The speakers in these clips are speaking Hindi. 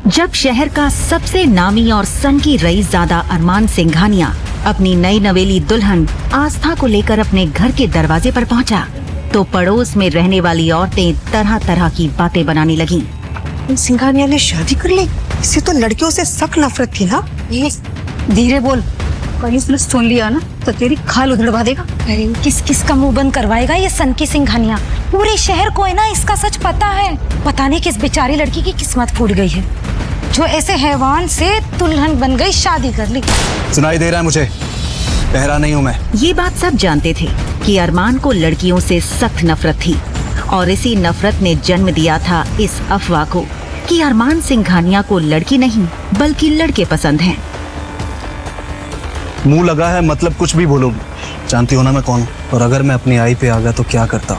जब शहर का सबसे नामी और सनकी रईसज़ादा अरमान सिंघानिया अपनी नई नवेली दुल्हन आस्था को लेकर अपने घर के दरवाजे पर पहुंचा, तो पड़ोस में रहने वाली औरतें तरह तरह की बातें बनाने लगीं। सिंघानिया ने शादी कर ली? इसे तो लड़कियों से सख्त नफरत थी ना। ये धीरे बोल, कहीं उसने सुन लिया ना तो तेरी खाल उधड़वा देगा। किस किस का मुंह बंद करवाएगा ये सनकी सिंघानिया? पूरे शहर को है ना इसका सच पता है। पता नहीं किस बेचारी लड़की की किस्मत फूट गई है जो ऐसे हैवान से दुल्हन बन गई, शादी कर ली। सुनाई दे रहा है मुझे, बहरा नहीं हूँ मैं। ये बात सब जानते थे कि अरमान को लड़कियों से सख्त नफरत थी और इसी नफरत ने जन्म दिया था इस अफवाह को कि अरमान सिंघानिया को लड़की नहीं बल्कि लड़के पसंद हैं। मुंह लगा है मतलब कुछ भी बोलो। जानती हो ना मैं कौन हूँ, और अगर मैं अपनी आई पे आ गया तो क्या करता।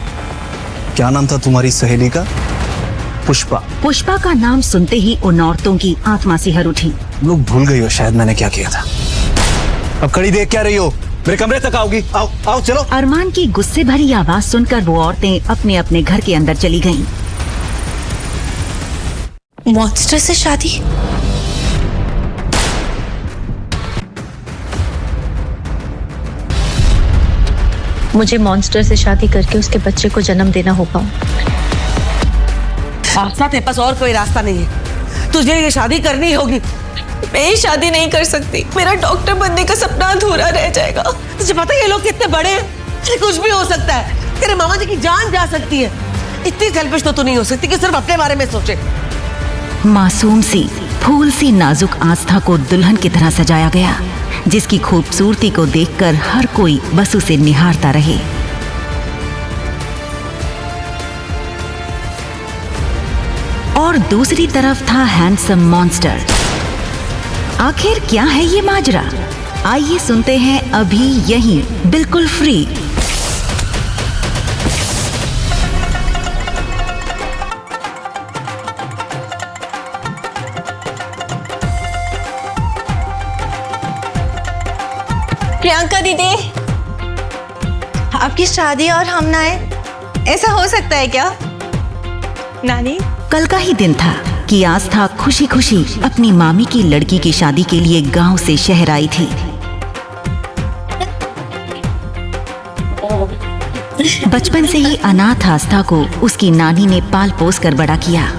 क्या नाम था तुम्हारी सहेली का? पुष्पा। पुष्पा का नाम सुनते ही उन औरतों की आत्मा सिहर उठी। लोग भूल गई हो शायद मैंने क्या किया था। अब खड़ी देख क्या रही हो? मेरे कमरे तक आओगी? आओ आओ चलो। अरमान की गुस्से भरी आवाज सुनकर वो औरतें अपने अपने घर के अंदर चली गईं। मॉन्स्टर से शादी? मुझे मॉन्स्टर से शादी करके उसके बच्चे को जन्म देना होगा। आस्था, तेरे पास और कोई रास्ता नहीं है, तुझे ये शादी करनी होगी। मैं ये शादी नहीं कर सकती, मेरा डॉक्टर बनने का सपना अधूरा रह जाएगा। तुझे पता है ये लोग कितने बड़े हैं? कुछ भी हो सकता है, तेरे मामा जी की जान जा सकती है। इतनी सेल्फिश तो तू नहीं हो सकती कि सिर्फ अपने बारे में सोचे। मासूम सी फूल सी नाजुक आस्था को दुल्हन की तरह सजाया गया, जिसकी खूबसूरती को देखकर हर कोई बस उसे निहारता रहे। और दूसरी तरफ था हैंडसम मॉन्स्टर। आखिर क्या है ये माजरा? आइए सुनते हैं अभी यहीं बिल्कुल फ्री। प्रियंका दीदी, आपकी शादी और हम ना आए, ऐसा हो सकता है क्या? नानी, कल का ही दिन था कि आस्था खुशी खुशी अपनी मामी की लड़की की शादी के लिए गांव से शहर आई थी। बचपन से ही अनाथ आस्था को उसकी नानी ने पाल पोस कर बड़ा किया।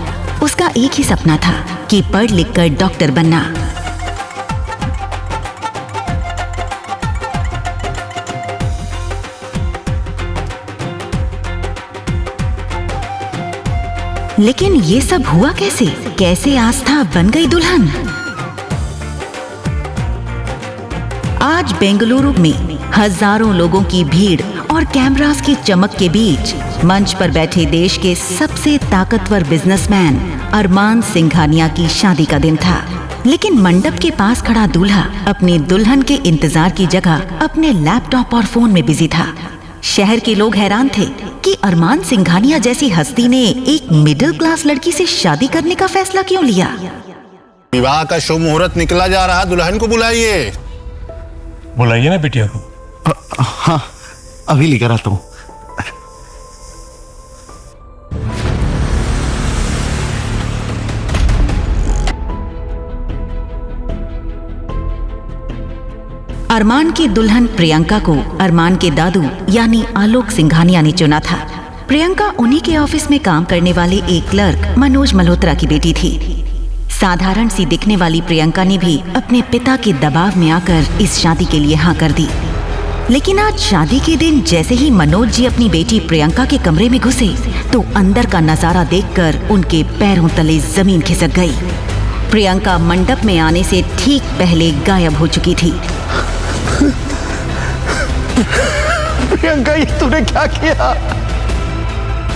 उसका एक ही सपना था कि पढ़ लिख कर डॉक्टर बनना। लेकिन ये सब हुआ कैसे? कैसे आस्था बन गई दुल्हन? आज बेंगलुरु में हजारों लोगों की भीड़ और कैमरास की चमक के बीच मंच पर बैठे देश के सबसे ताकतवर बिजनेसमैन अरमान सिंघानिया की शादी का दिन था। लेकिन मंडप के पास खड़ा दूल्हा अपनी दुल्हन के इंतजार की जगह अपने लैपटॉप और फोन में बिजी था। शहर के लोग हैरान थे कि अरमान सिंघानिया जैसी हस्ती ने एक मिडिल क्लास लड़की से शादी करने का फैसला क्यों लिया। विवाह का शुभ मुहूर्त निकला जा रहा, दुल्हन को बुलाइए। बुलाइए ना बिटिया को। हाँ, अभी लेकर आता हूँ। अरमान की दुल्हन प्रियंका को अरमान के दादू यानी आलोक सिंघानिया ने चुना था। प्रियंका उन्हीं के ऑफिस में काम करने वाले एक क्लर्क मनोज मल्होत्रा की बेटी थी। साधारण सी दिखने वाली प्रियंका ने भी अपने पिता के दबाव में आकर इस शादी के लिए हाँ कर दी। लेकिन आज शादी के दिन जैसे ही मनोज जी अपनी बेटी प्रियंका के कमरे में घुसे तो अंदर का नजारा देखकर उनके पैरों तले जमीन खिसक गई। प्रियंका मंडप में आने से ठीक पहले गायब हो चुकी थी। प्रियंका, ये तूने क्या किया?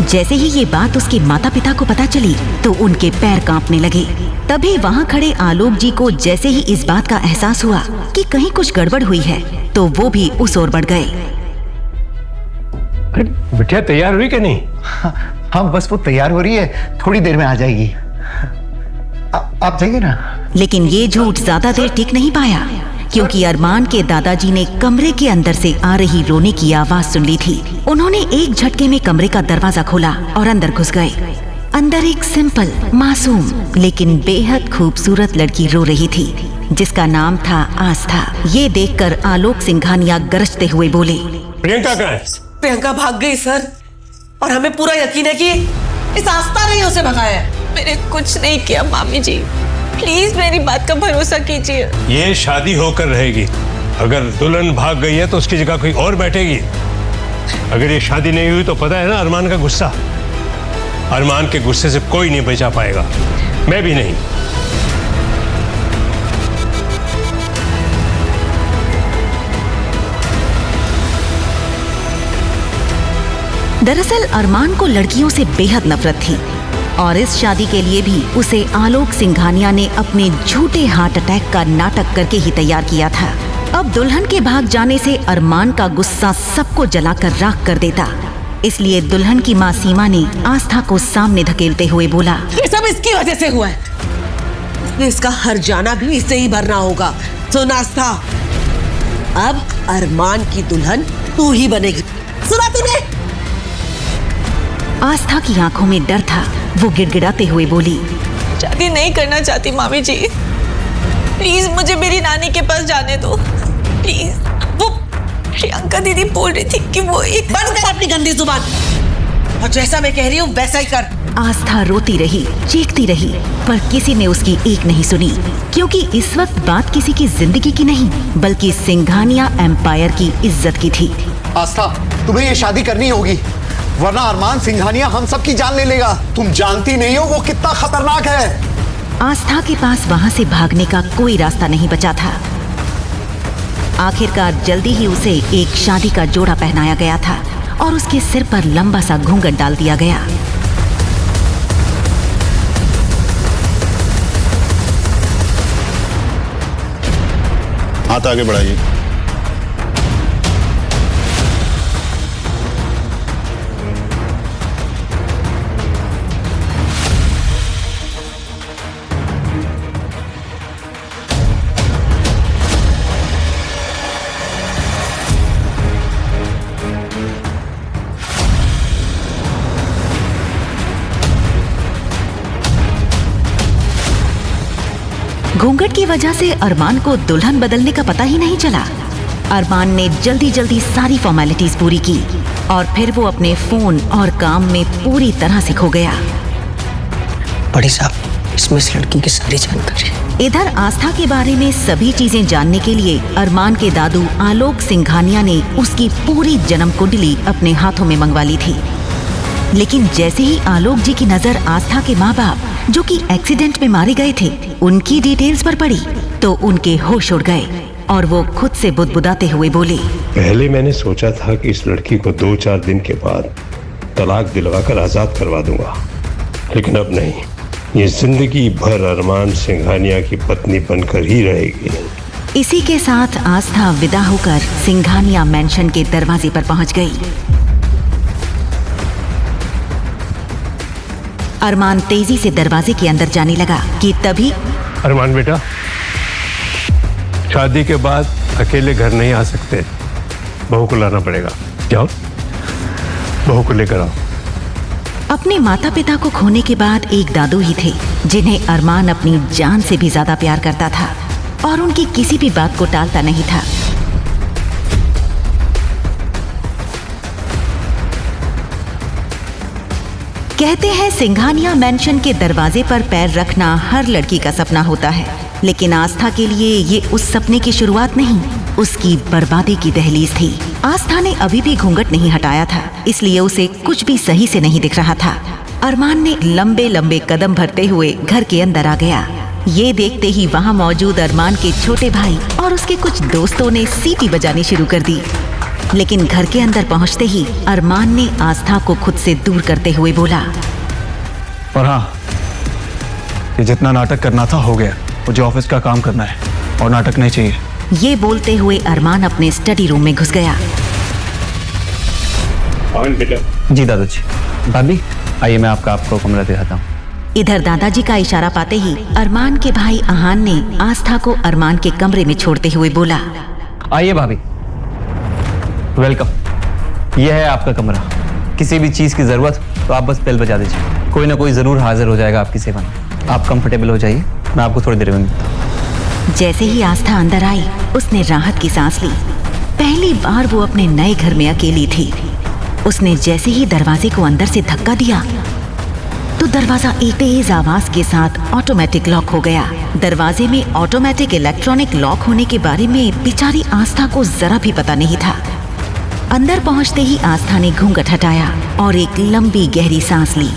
जैसे ही ये बात उसके माता पिता को पता चली तो उनके पैर कांपने लगे। तभी वहाँ खड़े आलोक जी को जैसे ही इस बात का एहसास हुआ कि कहीं कुछ गड़बड़ हुई है तो वो भी उस ओर बढ़ गए। बिटिया तैयार हुई कि नहीं? हाँ, बस वो तैयार हो रही है, थोड़ी देर में आ जाएगी। आप जाइए ना। लेकिन ये झूठ ज्यादा देर टिक नहीं पाया, क्योंकि अरमान के दादाजी ने कमरे के अंदर से आ रही रोने की आवाज सुन ली थी। उन्होंने एक झटके में कमरे का दरवाजा खोला और अंदर घुस गए। अंदर एक सिंपल, मासूम लेकिन बेहद खूबसूरत लड़की रो रही थी, जिसका नाम था आस्था। ये देखकर आलोक सिंघानिया गरजते हुए बोले, प्रियंका कहाँ है? प्रियंका भाग गई सर, और हमें पूरा यकीन है कि इस आस्था ने ही उसे भगाया है। मैंने कुछ नहीं किया मामी जी, प्लीज मेरी बात का भरोसा कीजिए। ये शादी होकर रहेगी। अगर दुल्हन भाग गई है तो उसकी जगह कोई और बैठेगी। अगर ये शादी नहीं हुई तो पता है ना अरमान का गुस्सा। अरमान के गुस्से से कोई नहीं बचा पाएगा, मैं भी नहीं। दरअसल अरमान को लड़कियों से बेहद नफरत थी और इस शादी के लिए भी उसे आलोक सिंघानिया ने अपने झूठे हार्ट अटैक का नाटक करके ही तैयार किया था। अब दुल्हन के भाग जाने से अरमान का गुस्सा सबको जलाकर राख कर देता, इसलिए दुल्हन की माँ सीमा ने आस्था को सामने धकेलते हुए बोला, ये सब इसकी वजह से हुआ है, इसलिए इसका हर जाना भी इससे ही भरना होगा। सुन आस्था, अब अरमान की दुल्हन तू ही बनेगी, सुना तूने? आस्था की आंखों में डर था। वो गिड़गिड़ाते हुए बोली, शादी नहीं करना चाहती मामी जी, प्लीज मुझे मेरी नानी के पास जाने दो प्लीज। वो प्रियंका दीदी बोल रही थी कि वो एक बंद कर अपनी गंदी जुबान, और जैसा मैं कह रही हूँ वैसा ही कर। आस्था रोती रही, चीखती रही, पर किसी ने उसकी एक नहीं सुनी, क्योंकि इस वक्त बात किसी की जिंदगी की नहीं बल्कि सिंघानिया एम्पायर की इज्जत की थी। आस्था, तुम्हें ये शादी करनी होगी, वरना अरमान सिंघानिया हम सब की जान ले लेगा। तुम जानती नहीं हो वो कितना खतरनाक है। आस्था के पास वहां से भागने का कोई रास्ता नहीं बचा था। आखिरकार जल्दी ही उसे एक शादी का जोड़ा पहनाया गया था और उसके सिर पर लंबा सा घूंघट डाल दिया गया। हाथ आगे बढ़ाइए। घूंघट की वजह से अरमान को दुल्हन बदलने का पता ही नहीं चला। अरमान ने जल्दी जल्दी सारी फॉर्मेलिटीज पूरी की और फिर वो अपने फोन और काम में पूरी तरह से खो गया। बड़ी साहब, इसमें इस लड़की की सारी जानकारी। इधर आस्था के बारे में सभी चीजें जानने के लिए अरमान के दादू आलोक सिंघानिया ने उसकी पूरी जन्म कुंडली अपने हाथों में मंगवा ली थी। लेकिन जैसे ही आलोक जी की नजर आस्था के माँ बाप जो कि एक्सीडेंट में मारे गए थे उनकी डिटेल्स पर पड़ी तो उनके होश उड़ गए और वो खुद से बुदबुदाते हुए बोले, पहले मैंने सोचा था कि इस लड़की को 2-4 दिन के बाद तलाक दिलवाकर आजाद करवा दूंगा, लेकिन अब नहीं। ये जिंदगी भर अरमान सिंघानिया की पत्नी बनकर ही रहेगी। इसी के साथ आस्था विदा होकर सिंघानिया मैंशन के दरवाजे पर पहुंच गई। अरमान तेजी से दरवाजे के अंदर जाने लगा कि तभी अरमान बेटा, शादी के बाद अकेले घर नहीं आ सकते, बहू को लाना पड़ेगा। जाओ, बहू को लेकर आओ। अपने माता पिता को खोने के बाद एक दादू ही थे जिन्हें अरमान अपनी जान से भी ज्यादा प्यार करता था और उनकी किसी भी बात को टालता नहीं था। कहते हैं सिंघानिया मैंशन के दरवाजे पर पैर रखना हर लड़की का सपना होता है, लेकिन आस्था के लिए ये उस सपने की शुरुआत नहीं, उसकी बर्बादी की दहलीज थी। आस्था ने अभी भी घूंघट नहीं हटाया था, इसलिए उसे कुछ भी सही से नहीं दिख रहा था। अरमान ने लंबे लंबे कदम भरते हुए घर के अंदर आ गया। ये देखते ही वहाँ मौजूद अरमान के छोटे भाई और उसके कुछ दोस्तों ने सीटी बजानी शुरू कर दी। लेकिन घर के अंदर पहुंचते ही अरमान ने आस्था को खुद से दूर करते हुए बोला, और हाँ, ये जितना नाटक करना था हो गया। मुझे ऑफिस का काम करना है और नाटक नहीं चाहिए। ये बोलते हुए अरमान अपने स्टडी रूम में घुस गया। बेटा। जी दादाजी। भाभी आइए, मैं आपको कमरा दिखाता हूँ। इधर दादाजी का इशारा पाते ही अरमान के भाई आहान ने आस्था को अरमान के कमरे में छोड़ते हुए बोला, आइए भाभी, वेलकम। यह है आपका कमरा। किसी भी चीज की जरूरत तो आप बस बेल बजा दीजिए। कोई ना कोई ज़रूर हाजिर हो जाएगा आपकी सेवा में। आप कंफर्टेबल हो जाइए, मैं आपको थोड़ी देर में मिलता हूँ। जैसे ही आस्था अंदर आई उसने राहत की सांस ली। पहली बार वो अपने नए घर में अकेली थी। उसने जैसे ही दरवाजे को अंदर से धक्का दिया तो दरवाजा एक तेज आवाज के साथ ऑटोमेटिक लॉक हो गया। दरवाजे में ऑटोमेटिक इलेक्ट्रॉनिक लॉक होने के बारे में बेचारी आस्था को जरा भी पता नहीं था। अंदर पहुंचते ही आस्था ने घूंघट हटाया और एक लंबी गहरी सांस ली।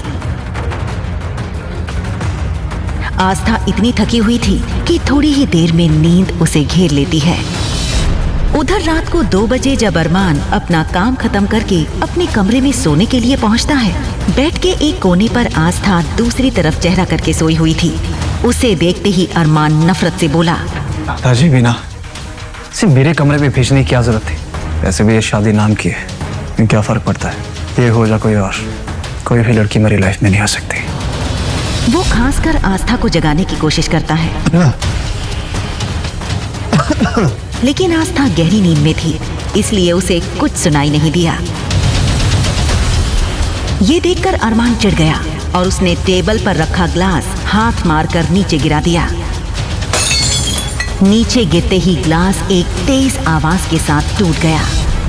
आस्था इतनी थकी हुई थी कि थोड़ी ही देर में नींद उसे घेर लेती है। उधर रात को 2 बजे जब अरमान अपना काम खत्म करके अपने कमरे में सोने के लिए पहुंचता है, बेड के एक कोने पर आस्था दूसरी तरफ चेहरा करके सोई हुई थी। उसे देखते ही अरमान नफरत से बोला, दादाजी बिना सिर्फ मेरे कमरे में भेजने की क्या जरूरत थी? वैसे भी ये शादी नाम की है, क्या फर्क पड़ता है? ये हो जा कोई और, कोई भी लड़की मेरी लाइफ में नहीं आ सकती। वो खासकर आस्था को जगाने की कोशिश करता है लेकिन आस्था गहरी नींद में थी, इसलिए उसे कुछ सुनाई नहीं दिया। ये देखकर अरमान चिढ़ गया और उसने टेबल पर रखा ग्लास हाथ मारकर नीचे गिरा दिया। नीचे गिरते ही ग्लास एक तेज आवाज के साथ टूट गया,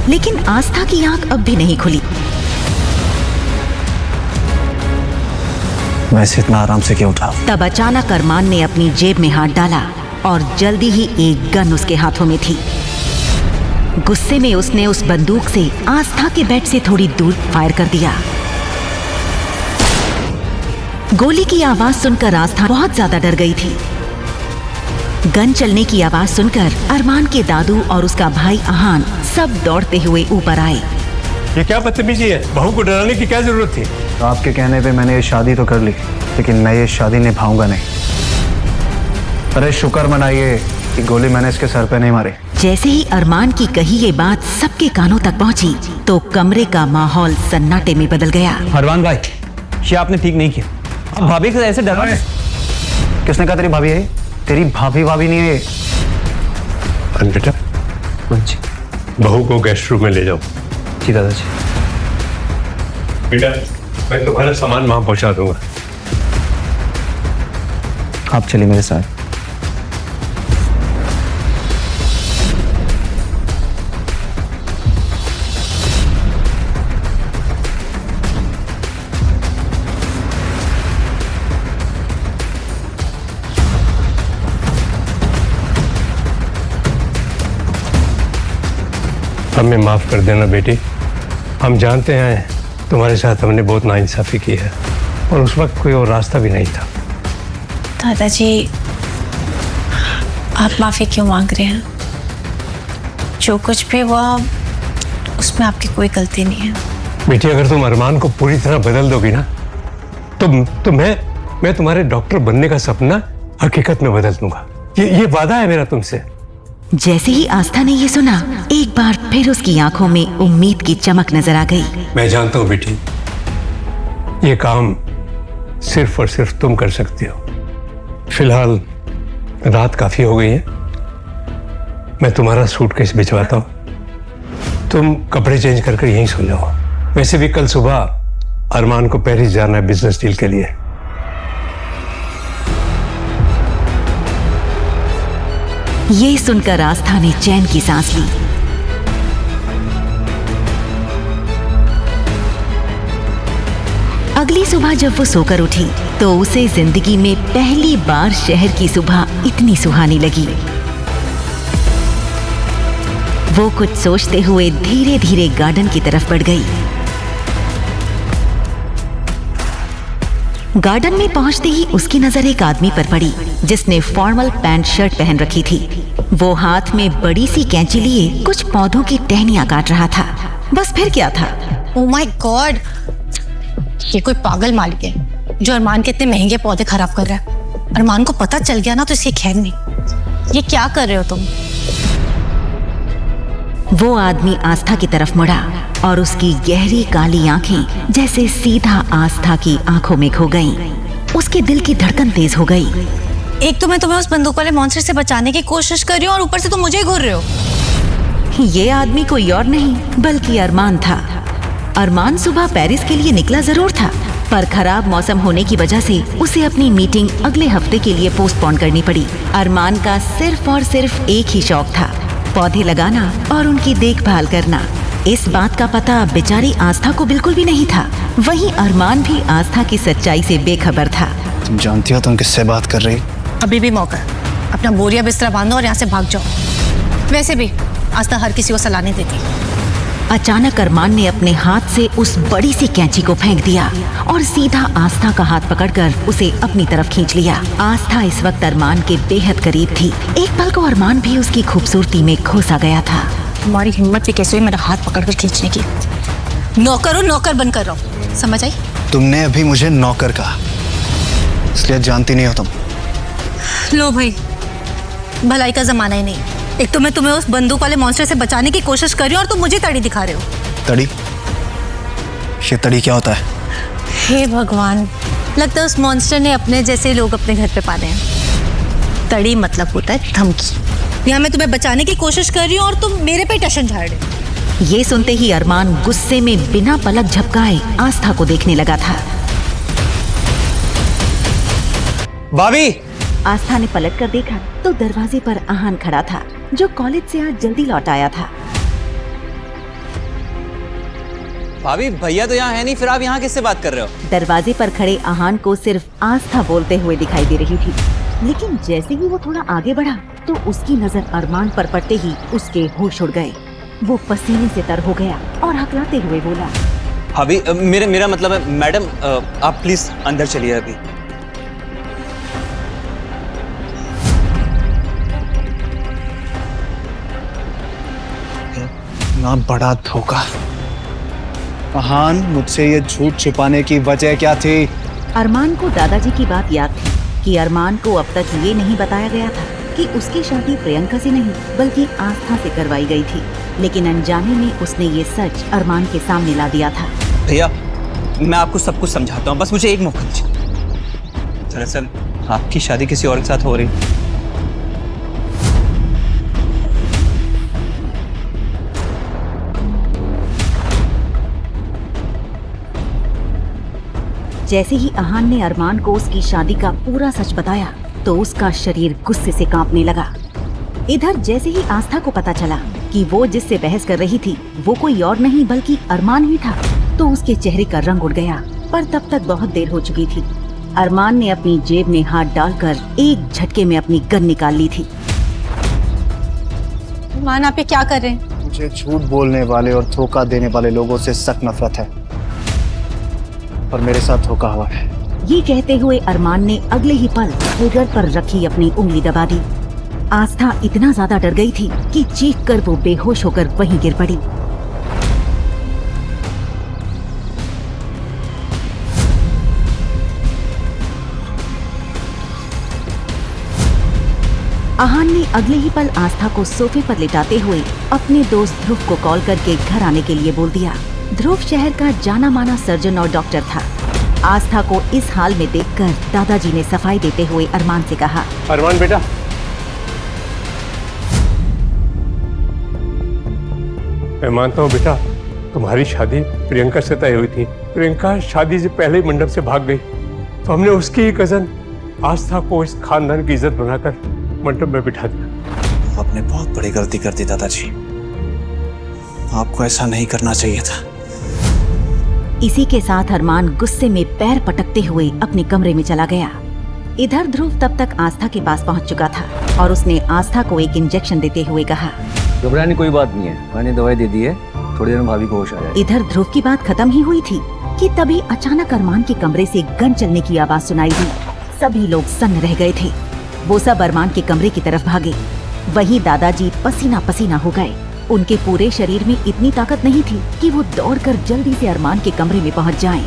लेकिन आस्था की आंख अब भी नहीं खुली। वैसे इतना आराम से क्यों उठा? तब अचानक अरमान ने अपनी जेब में हाथ डाला और जल्दी ही एक गन उसके हाथों में थी। गुस्से में उसने उस बंदूक से आस्था के बेड से थोड़ी दूर फायर कर दिया। गोली की आवाज सुनकर आस्था बहुत ज्यादा डर गई थी। गन चलने की आवाज सुनकर अरमान के दादू और उसका भाई अहान सब दौड़ते हुए ऊपर आए। ये क्या बदतमीजी है? बहू को डराने की क्या जरूरत थी? तो आपके कहने पे मैंने ये शादी तो कर ली, लेकिन मैं ये शादी निभाऊंगा नहीं। अरे शुक्र मनाइए कि गोली मैंने इसके सर पे नहीं मारी। जैसे ही अरमान की कही ये बात सबके कानों तक पहुंची तो कमरे का माहौल सन्नाटे में बदल गया। अरमान भाई, ये आपने ठीक नहीं किया। अब भाभी को ऐसे डरा। किसने कहा तेरी भाभी है? तेरी भाभी नहीं है ये। बेटा, बहू को गेस्ट रूम में ले जाओ। जी दादाजी। बेटा, मैं तुम्हारा सामान वहां पहुंचा दूंगा। आप चलिए मेरे साथ। हमें माफ कर देना बेटी। हम जानते हैं तुम्हारे साथ हमने बहुत नाइंसाफी की है और उस वक्त कोई और रास्ता भी नहीं था। दादाजी, आप माफी क्यों मांग रहे हैं? जो कुछ भी हुआ उसमें आपकी कोई गलती नहीं है। बेटी, अगर तुम अरमान को पूरी तरह बदल दोगी ना तो मैं तुम्हारे डॉक्टर बनने का सपना हकीकत में बदल दूंगा। ये वादा है मेरा तुमसे। जैसे ही आस्था ने ये सुना, एक बार फिर उसकी आंखों में उम्मीद की चमक नजर आ गई। मैं जानता हूं बेटी, ये काम सिर्फ और सिर्फ तुम कर सकती हो। फिलहाल रात काफी हो गई है, मैं तुम्हारा सूटकेस भिजवाता हूं। तुम कपड़े चेंज कर यहीं सो जाओ। वैसे भी कल सुबह अरमान को पेरिस जाना है बिजनेस डील के लिए। ये सुनकर आस्था ने चैन की सांस ली। अगली सुबह जब वो सोकर उठी तो उसे जिंदगी में पहली बार शहर की सुबह इतनी सुहानी लगी। वो कुछ सोचते हुए धीरे धीरे गार्डन की तरफ बढ़ गई। गार्डन में पहुंचते ही उसकी नजर एक आदमी पर पड़ी जिसने फॉर्मल पैंट शर्ट पहन रखी थी। वो हाथ में बड़ी सी कैंची लिए कुछ पौधों की टहनियां काट रहा था। बस फिर क्या था? ओह माय गॉड, ये कोई पागल मालिक है जो अरमान के इतने महंगे पौधे खराब कर रहा है। अरमान को पता चल गया ना तो इसे खैर नहीं। ये क्या कर रहे हो तुम? वो आदमी आस्था की तरफ मुड़ा और उसकी गहरी काली आंखें जैसे सीधा आस्था की आंखों में खो गईं। उसके दिल की धड़कन तेज हो गई। एक तो मैं तुम्हें उस बंदूक वाले मॉन्स्टर से बचाने की कोशिश कर रही हूँ और ऊपर से तुम मुझे ही घूर रहे हो। ये आदमी कोई और नहीं बल्कि अरमान था। अरमान सुबह पेरिस के लिए निकला जरूर था, पर खराब मौसम होने की वजह से उसे अपनी मीटिंग अगले हफ्ते के लिए पोस्टपोन करनी पड़ी। अरमान का सिर्फ और सिर्फ एक ही शौक था, पौधे लगाना और उनकी देखभाल करना। इस बात का पता बेचारी आस्था को बिल्कुल भी नहीं था। वहीं अरमान भी आस्था की सच्चाई से बेखबर था। तुम जानती हो तुम किससे बात कर रही? अभी भी मौका है। अपना बोरिया बिस्तरा बांधो और यहाँ से भाग जाओ। वैसे भी आस्था हर किसी को सलाह नहीं देती। अचानक अरमान ने अपने हाथ से उस बड़ी सी कैंची को फेंक दिया और सीधा आस्था का हाथ पकड़कर उसे अपनी तरफ खींच लिया। आस्था इस वक्त अरमान के बेहद करीब थी। एक पल को अरमान भी उसकी खूबसूरती में खोसा गया था। तुम्हारी हिम्मत भी कैसे हुई मेरा हाथ पकड़कर खींचने की? नौकर हो, नौकर बनकर रहो, समझ आई? तुमने अभी मुझे नौकर कहा, इसलिए जानती नहीं हो तुम। लो भाई, भलाई का जमाना ही नहीं। एक तो मैं तुम्हें उस बंदूक वाले मॉन्स्टर से बचाने की कोशिश कर रही हूँ और तुम मुझे तड़ी दिखा रहे हो। तड़ी? ये तड़ी क्या होता है? हे भगवान, लगता है उस मॉन्स्टर ने अपने जैसे लोग अपने घर पे पाले हैं। तड़ी मतलब होता है धमकी। यहाँ मैं तुम्हें बचाने की कोशिश कर रही हूँ और तुम मेरे पे टशन झाड़ रहे हो। ये सुनते ही अरमान गुस्से में बिना पलक झपकाए आस्था को देखने लगा था। भाभी! आस्था ने पलट कर देखा तो दरवाजे पर आहान खड़ा था, जो कॉलेज से आज जल्दी लौट आया था। भाभी, भैया तो यहाँ है नहीं, फिर आप यहाँ किससे बात कर रहे हो? दरवाजे पर खड़े आहान को सिर्फ आस्था बोलते हुए दिखाई दे रही थी, लेकिन जैसे ही वो थोड़ा आगे बढ़ा तो उसकी नजर अरमान पर पड़ते ही उसके होश उड़ गए। वो पसीने से तर हो गया और हकलाते हुए बोला, भाभी, मेरा मतलब है मैडम, आप प्लीज अंदर चलिए अभी। ना बड़ा धोखा। आहान, मुझसे ये झूठ छिपाने की वजह क्या थी? अरमान को दादाजी की बात याद थी कि अरमान को अब तक ये नहीं बताया गया था कि उसकी शादी प्रियंका से नहीं बल्कि आस्था से करवाई गई थी, लेकिन अनजाने में उसने ये सच अरमान के सामने ला दिया था। भैया, मैं आपको सब कुछ समझाता हूँ, बस मुझे एक मौका दीजिए। दरअसल आपकी शादी किसी और के साथ हो रही। जैसे ही आहान ने अरमान को उसकी शादी का पूरा सच बताया तो उसका शरीर गुस्से से कांपने लगा। इधर जैसे ही आस्था को पता चला कि वो जिससे बहस कर रही थी वो कोई और नहीं बल्कि अरमान ही था, तो उसके चेहरे का रंग उड़ गया। पर तब तक बहुत देर हो चुकी थी। अरमान ने अपनी जेब में हाथ डालकर एक झटके में अपनी गन निकाल ली थी। मान, आप ये क्या कर रहे हैं? मुझे झूठ बोलने वाले और धोखा देने वाले लोगों से सख्त नफरत है और मेरे साथ धोखा हुआ है। ये कहते हुए अरमान ने अगले ही पल ट्रिगर पर रखी अपनी उंगली दबा दी। आस्था इतना ज्यादा डर गई थी कि चीख कर वो बेहोश होकर वहीं गिर पड़ी। आहान ने अगले ही पल आस्था को सोफे पर लिटाते हुए अपने दोस्त ध्रुव को कॉल करके घर आने के लिए बोल दिया। ध्रुव शहर का जाना माना सर्जन और डॉक्टर था। आस्था को इस हाल में देखकर दादाजी ने सफाई देते हुए अरमान से कहा, अरमान बेटा, मैं मानता हूँ बेटा, तुम्हारी शादी प्रियंका से तय हुई थी। प्रियंका शादी से पहले ही मंडप से भाग गई, तो हमने उसकी ही कजन आस्था को इस खानदान की इज्जत बनाकर मंडप में बिठा दिया। आपने बहुत बड़ी गलती कर दी दादाजी, आपको ऐसा नहीं करना चाहिए था। इसी के साथ अरमान गुस्से में पैर पटकते हुए अपने कमरे में चला गया। इधर ध्रुव तब तक आस्था के पास पहुंच चुका था और उसने आस्था को एक इंजेक्शन देते हुए कहा, घबराने कोई बात नहीं है, मैंने दवाई दे दी है, थोड़ी देर में भाभी को होश आ जाएगी। इधर ध्रुव की बात खत्म ही हुई थी कि तभी अचानक अरमान के कमरे से गन चलने की आवाज सुनाई दी। सभी लोग सन्न रह गए थे। वो सब अरमान के कमरे की तरफ भागे। वहीं दादाजी पसीना पसीना हो गए। उनके पूरे शरीर में इतनी ताकत नहीं थी कि वो दौड़कर जल्दी से अरमान के कमरे में पहुंच जाएं।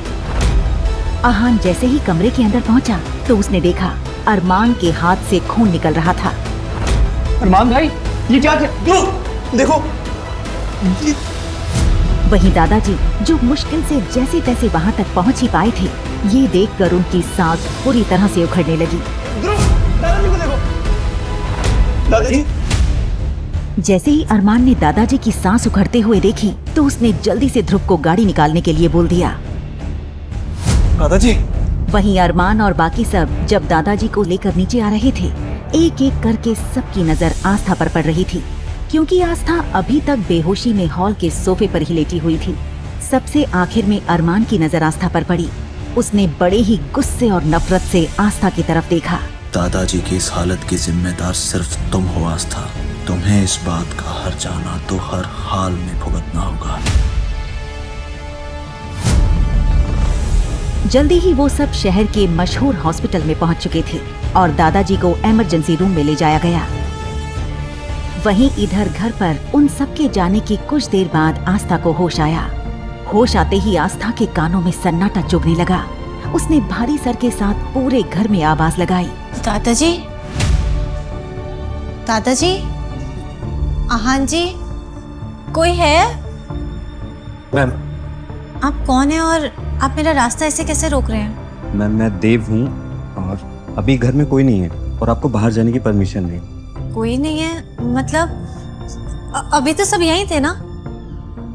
आहान जैसे ही कमरे के अंदर पहुंचा तो उसने देखा अरमान के हाथ से खून निकल रहा था। अरमान भाई, ये क्या देखो। वहीं दादाजी जो मुश्किल से जैसे तैसे वहां तक पहुंच ही पाए थे, ये देखकर उनकी सांस पूरी तरह से उखड़ने लगी। दादाजी को देखो। दादाजी। जैसे ही अरमान ने दादाजी की सांस उखड़ते हुए देखी तो उसने जल्दी से ध्रुव को गाड़ी निकालने के लिए बोल दिया। दादाजी। वहीं अरमान और बाकी सब जब दादाजी को लेकर नीचे आ रहे थे, एक एक करके सबकी नजर आस्था पर पड़ रही थी, क्योंकि आस्था अभी तक बेहोशी में हॉल के सोफे पर ही लेटी हुई थी। सबसे आखिर में अरमान की नजर आस्था पर पड़ी। उसने बड़े ही गुस्से और नफरत से आस्था की तरफ देखा। दादाजी की इस हालत की जिम्मेदार सिर्फ तुम हो आस्था। तुम्हें इस बात का हर जाना तो हर हाल में भुगतना होगा। जल्दी ही वो सब शहर के मशहूर हॉस्पिटल में पहुंच चुके थे और दादाजी को इमरजेंसी रूम में ले जाया गया। वहीं इधर घर पर उन सबके जाने की कुछ देर बाद आस्था को होश आया। होश आते ही आस्था के कानों में सन्नाटा चुभने लगा। उसने भारी सर के साथ पूरे घर में आवाज लगाई, दादाजी, दादाजी, हाँ जी, कोई है? मैम, आप कौन है और आप मेरा रास्ता ऐसे कैसे रोक रहे हैं? मैम मैं देव हूँ और अभी घर में कोई नहीं है और आपको बाहर जाने की परमिशन नहीं। कोई नहीं है मतलब? अभी तो सब यहीं थे ना।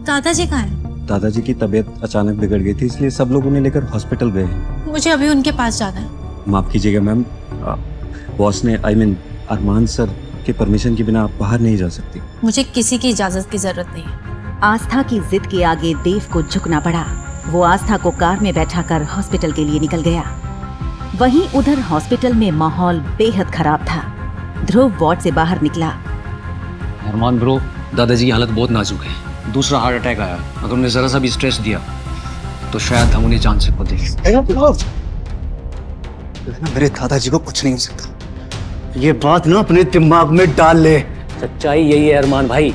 दादाजी कहाँ हैं? दादाजी की तबीयत अचानक बिगड़ गई थी, इसलिए सब लोग उन्हें लेकर हॉस्पिटल गए हैं। मुझे अभी उनके पास जाना है। माफ कीजिएगा मैम, बॉस ने अरमान सर के परमिशन के बिना आप बाहर नहीं जा सकती। मुझे किसी की इजाजत की जरूरत नहीं है। आस्था की जिद के आगे देव को झुकना पड़ा। वो आस्था को कार में बैठाकर हॉस्पिटल के लिए निकल गया। वहीं उधर हॉस्पिटल में माहौल बेहद खराब था। ध्रुव वार्ड से बाहर निकला। अरमान ब्रो, दादाजी की हालत बहुत नाजुक है। दूसरा हार्ट अटैक आया। अगर उन्हें जरा सा भी स्ट्रेस दिया तो शायद हम उन्हें जान से खो दें। मेरे दादाजी को कुछ नहीं हो सकता। ये बात ना अपने दिमाग में डाल ले। सच्चाई यही है अरमान भाई,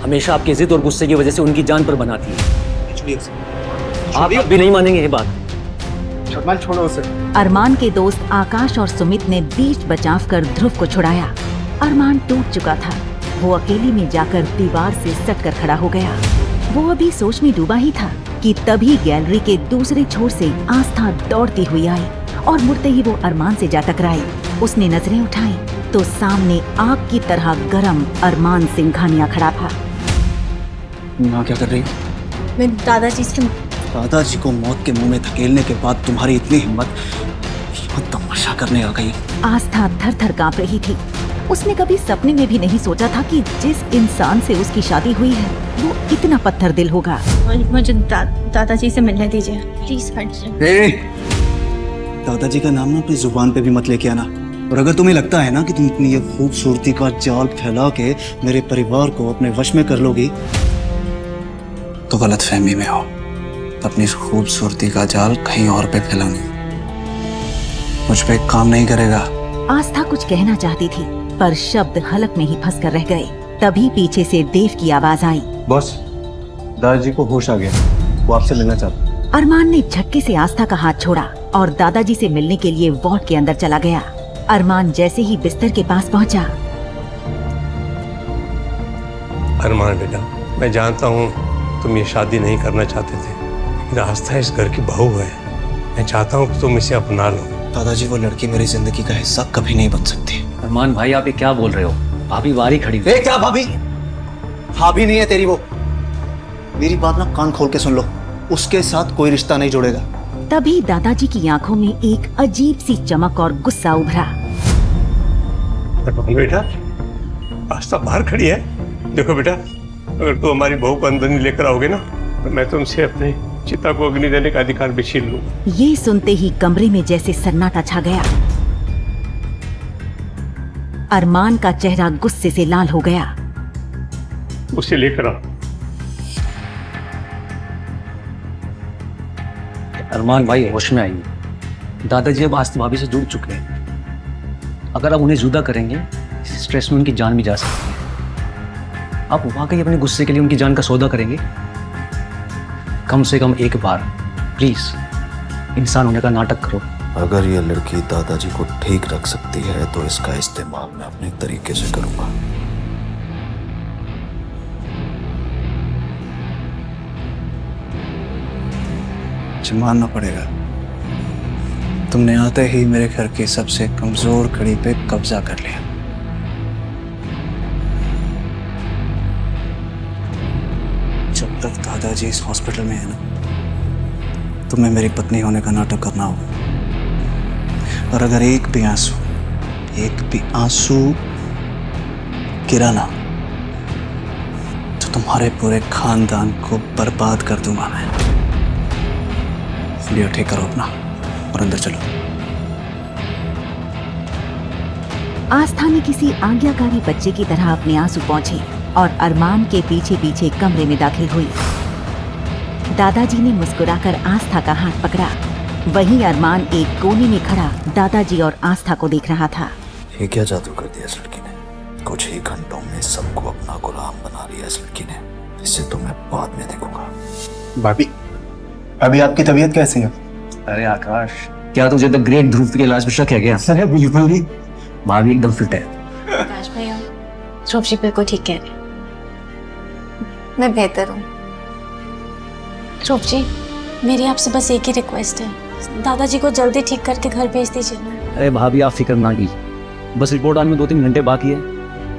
हमेशा आपकी जिद और गुस्से की वजह से उनकी जान पर बनाती है। आप भी नहीं मानेंगे ये बात। छोड़ो उसे। अरमान के दोस्त आकाश और सुमित ने बीच बचाव कर ध्रुव को छुड़ाया। अरमान टूट चुका था। वो अकेले में जाकर दीवार से सट कर खड़ा हो गया। वो अभी सोच में डूबा ही था कि तभी गैलरी के दूसरे छोर से आस्था दौड़ती हुई आई और मुड़ते ही वो अरमान से जा टकराई। उसने नजरें उठाई तो सामने आग की तरह गरम अरमान सिंघानिया खड़ा था। माँ क्या कर रही? मैं दादाजी से दादाजी को मौत के मुंह में धकेलने के बाद तुम्हारी इतनी हिम्मत तमाशा करने आ गई। आस्था थर थर कांप रही थी। उसने कभी सपने में भी नहीं सोचा था कि जिस इंसान से उसकी शादी हुई है वो इतना पत्थर दिल होगा। मुझे दादाजी से मिलने दीजिए प्लीज। दादाजी का नाम ना अपनी जुबान पे भी मत लेके आना। और अगर तुम्हें लगता है ना कि तुम इतनी ये खूबसूरती का जाल फैला के मेरे परिवार को अपने वश में कर लोगी तो गलत फहमी में हो। अपनी इस खूबसूरती का जाल कहीं और पे फैलानी मुझ पे काम नहीं करेगा। आस्था कुछ कहना चाहती थी पर शब्द हलक में ही फंस कर रह गए। तभी पीछे से देव की आवाज आई, बॉस, दादाजी को होश आ गया, वो आपसे मिलना चाहता। अरमान ने झटके से आस्था का हाथ छोड़ा और दादाजी से मिलने के लिए वार्ड के अंदर चला गया। अरमान जैसे ही बिस्तर के पास पहुंचा, अरमान बेटा, मैं जानता हूँ तुम ये शादी नहीं करना चाहते थे, लेकिन आस्था इस घर की बहू है। मैं चाहता हूँ कि तुम इसे अपना लो। दादाजी, वो लड़की मेरी जिंदगी का हिस्सा कभी नहीं बन सकती। अरमान भाई, आप ये क्या बोल रहे हो? भाभी बाहर ही खड़ी हुई। क्या भाभी? भाभी नहीं है तेरी वो। मेरी बात ना कान खोल के सुन लो, उसके साथ कोई रिश्ता नहीं जुड़ेगा। तभी दादाजी की आंखों में एक अजीब सी चमक और गुस्सा उभरा। बेटा, आस्था बाहर खड़ी है। देखो बेटा, अगर तू हमारी बहू को अंदर नहीं लेकर आओगे ना तो मैं तुमसे अपने चिता को अग्नि देने का अधिकार भी छीन लूंगा। ये सुनते ही कमरे में जैसे सन्नाटा छा गया। अरमान का चेहरा गुस्से से लाल हो गया। उसे लेकर आओ। अरमान भाई, होश में आइए। दादाजी अब आस्था भाभी से जुड़ चुके हैं। अगर आप उन्हें जुदा करेंगे, स्ट्रेस में उनकी जान भी जा सकती है। आप वाकई अपने गुस्से के लिए उनकी जान का सौदा करेंगे? कम से कम एक बार प्लीज इंसान होने का नाटक करो। अगर ये लड़की दादाजी को ठीक रख सकती है तो इसका इस्तेमाल मैं अपने तरीके से करूंगा। मानना पड़ेगा, तुमने आते ही मेरे घर की सबसे कमजोर कड़ी पे कब्जा कर लिया। जब तक दादाजी इस हॉस्पिटल में है ना, तुम्हें मेरी पत्नी होने का नाटक करना होगा। और अगर एक भी आंसू गिरा ना तो तुम्हारे पूरे खानदान को बर्बाद कर दूंगा मैं। लियो ठीक करो अपना और अंदर चलो। आस्था ने किसी आज्ञाकारी बच्चे की तरह अपने आंसू पोंछे और अरमान के पीछे पीछे कमरे में दाखिल हुई। दादाजी ने मुस्कुराकर आस्था का हाथ पकड़ा। वहीं अरमान एक कोने में खड़ा दादाजी और आस्था को देख रहा था। ये क्या जादू कर दिया इस लड़की ने? कुछ ही घंटों में सबको अपना गुलाम बना लिया इस लड़की ने। इसे तो मैं बाद में देखूंगा। भाभी, अभी आपकी तबीयत कैसी है? अरे आकाश, क्या तुझे द ग्रेट ध्रुव के इलाज में शक है क्या? अरे बिल्कुल नहीं, भाभी एकदम फिट है। आकाश भैया, ध्रुव जी बिल्कुल ठीक कह रहे हैं। मैं बेहतर हूँ। ध्रुव जी, मेरी आपसे बस एक ही रिक्वेस्ट है, दादाजी को जल्दी ठीक करके घर भेज दीजिए ना। अरे भाभी आप फिक्र ना कीजिए, बस रिपोर्ट आने में 2-3 घंटे बाकी है।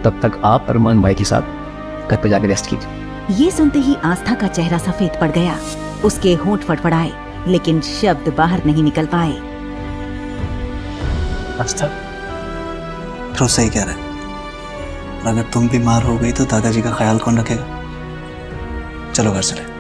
तब तक आप अरमान भाई के साथ घर पे जाके रेस्ट कीजिए। ये सुनते ही आस्था का चेहरा सफेद पड़ गया। उसके होंठ फड़फड़ाए लेकिन शब्द बाहर नहीं निकल पाए। आस्था, ध्रुव सही कह रहे हैं। और अगर तुम बीमार हो गई तो दादाजी का ख्याल कौन रखेगा? चलो घर चले।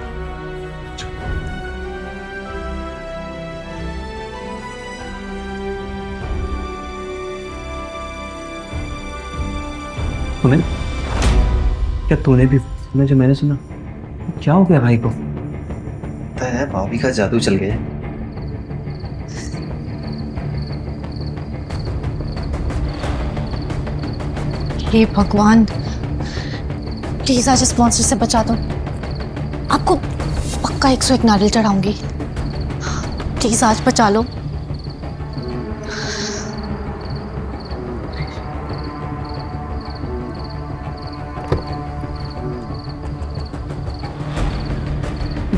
क्या तूने भी सुना जो मैंने सुना? क्या हो गया भाई को? पता है भाभी का जादू चल गया। हे भगवान, प्लीज आज इस मॉन्स्टर से बचा दो। आपको पक्का 101 नारियल चढ़ाऊंगी। प्लीज आज बचा लो।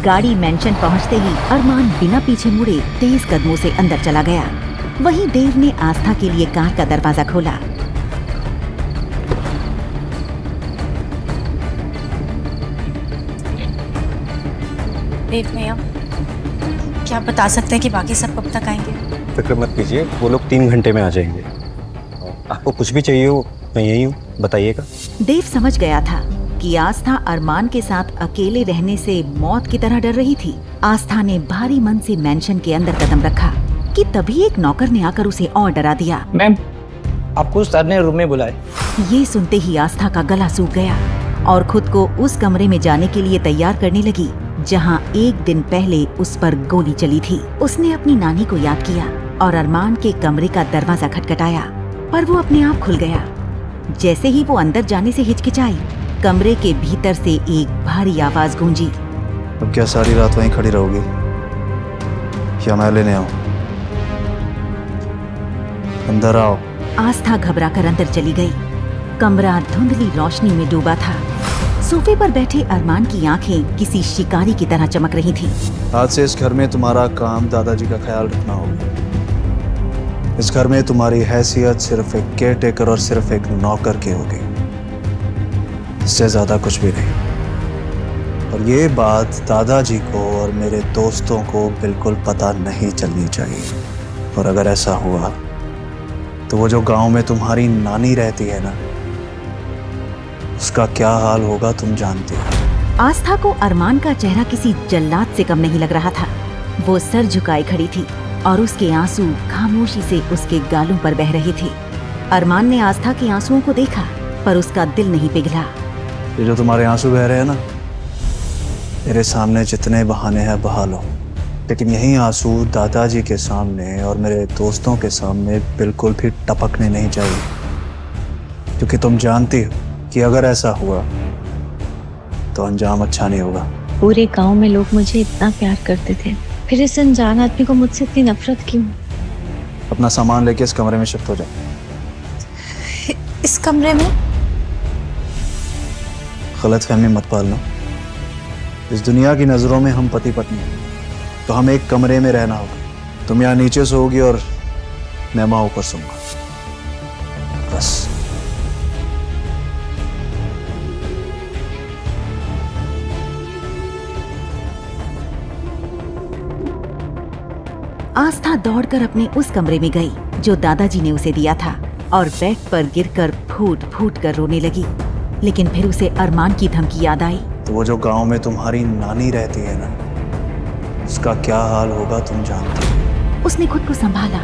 गाड़ी मेंशन पहुंचते ही अरमान बिना पीछे मुड़े तेज कदमों से अंदर चला गया। वहीं देव ने आस्था के लिए कार का दरवाजा खोला। देव भैया, क्या आप बता सकते हैं कि बाकी सब कब तक आएंगे? फिक्र मत कीजिए, वो लोग 3 घंटे में आ जाएंगे। आपको कुछ भी चाहिए हो मैं यही हूँ, बताइएगा। देव समझ गया था कि आस्था अरमान के साथ अकेले रहने से मौत की तरह डर रही थी। आस्था ने भारी मन से मेंशन के अंदर कदम रखा कि तभी एक नौकर ने आकर उसे और डरा दिया। मैम, आपको सर ने रूम में बुलाया। ये सुनते ही आस्था का गला सूख गया और खुद को उस कमरे में जाने के लिए तैयार करने लगी जहां एक दिन पहले उस पर गोली चली थी। उसने अपनी नानी को याद किया और अरमान के कमरे का दरवाजा खटखटाया, पर वो अपने आप खुल गया। जैसे ही वो अंदर जाने से हिचकिचाई, कमरे के भीतर से एक भारी आवाज गूंजी। अब क्या सारी रात वहीं खड़ी रहोगी या मैं लेने आऊं? अंदर आओ। आस्था घबराकर अंदर चली गई। कमरा धुंधली रोशनी में डूबा था। सोफे पर बैठे अरमान की आंखें किसी शिकारी की तरह चमक रही थीं। आज से इस घर में तुम्हारा काम दादाजी का ख्याल रखना होगा। इस घर में तुम्हारी हैसियत सिर्फ एक केयर टेकर और सिर्फ एक नौकर की होगी, इससे ज्यादा कुछ भी नहीं। और ये बात दादाजी को और मेरे दोस्तों को बिल्कुल पता नहीं चलनी चाहिए। और अगर ऐसा हुआ तो वो जो गांव में तुम्हारी नानी रहती है ना, उसका क्या हाल होगा तुम जानते हो। आस्था को अरमान का चेहरा किसी जल्लाद से कम नहीं लग रहा था। वो सर झुकाए खड़ी थी और उसके आंसू खामोशी से उसके गालों पर बह रहे थे। अरमान ने आस्था के आंसुओं को देखा, पर उसका दिल नहीं पिघला। ये जो तुम्हारे आंसू बह रहे हैं ना, मेरे सामने जितने बहाने हैं बहा लो, लेकिन यही आंसू दादाजी के सामने और मेरे दोस्तों के सामने बिल्कुल भी टपकने नहीं चाहिए, क्योंकि तुम जानती हो कि अगर ऐसा हुआ तो अंजाम अच्छा नहीं होगा। पूरे गांव में लोग मुझे इतना प्यार करते थे, फिर इस अनजान आदमी को मुझसे इतनी नफरत क्यों? अपना सामान लेके इस कमरे में शिफ्ट हो जाओ। इस कमरे में? गलतफहमी मत पालना। इस दुनिया की नजरों में हम पति पत्नी हैं, तो हमें एक कमरे में रहना होगा। तुम यहाँ नीचे सोओगी और मैं वहां ऊपर सोऊंगा, बस। आस्था दौड़कर अपने उस कमरे में गई जो दादाजी ने उसे दिया था और बेड पर गिरकर फूट फूट कर रोने लगी। लेकिन फिर उसे अरमान की धमकी याद आई। तो वो जो गांव में तुम्हारी नानी रहती है ना, उसका क्या हाल होगा तुम जानते हो। उसने खुद को संभाला।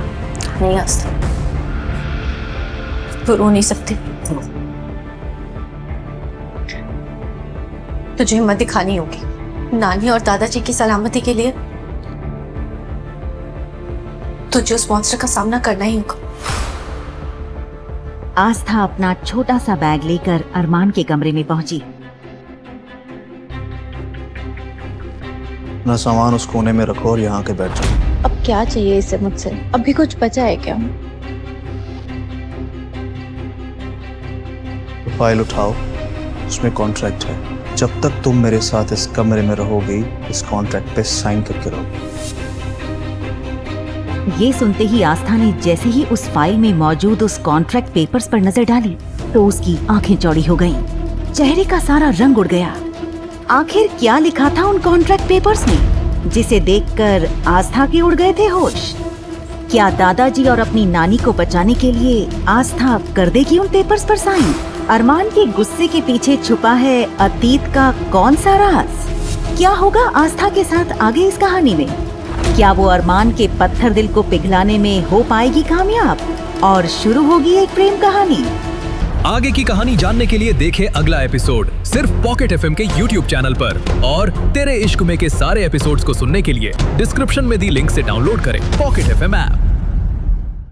नहीं आस्था, तो रो नहीं सकती। तुझे हिम्मत दिखानी होगी। नानी और दादाजी की सलामती के लिए तुझे उस मॉन्स्टर का सामना करना ही होगा। आस्था अपना छोटा सा बैग लेकर अरमान के कमरे में पहुंची। अपना सामान उस कोने में रखो और यहाँ के बैठ जाओ। अब क्या चाहिए इसे मुझसे? अभी कुछ बचा है क्या? तो फाइल उठाओ, उसमें कॉन्ट्रैक्ट है। जब तक तुम मेरे साथ इस कमरे में रहोगी, इस कॉन्ट्रैक्ट पे साइन करके रहोगी। ये सुनते ही आस्था ने जैसे ही उस फाइल में मौजूद उस कॉन्ट्रैक्ट पेपर्स पर नजर डाली तो उसकी आंखें चौड़ी हो गईं। चेहरे का सारा रंग उड़ गया। आखिर क्या लिखा था उन कॉन्ट्रैक्ट पेपर्स में, जिसे देखकर आस्था के उड़ गए थे होश? क्या दादाजी और अपनी नानी को बचाने के लिए आस्था कर देगी उन पेपर्स पर साइन? अरमान के गुस्से के पीछे छुपा है अतीत का कौन सा राज? क्या होगा आस्था के साथ आगे इस कहानी में? क्या वो अरमान के पत्थर दिल को पिघलाने में हो पाएगी कामयाब और शुरू होगी एक प्रेम कहानी? आगे की कहानी जानने के लिए देखें अगला एपिसोड सिर्फ पॉकेट एफएम के YouTube चैनल पर। और तेरे इश्क में के सारे एपिसोड्स को सुनने के लिए डिस्क्रिप्शन में दी लिंक से डाउनलोड करें पॉकेट एफएम ऐप।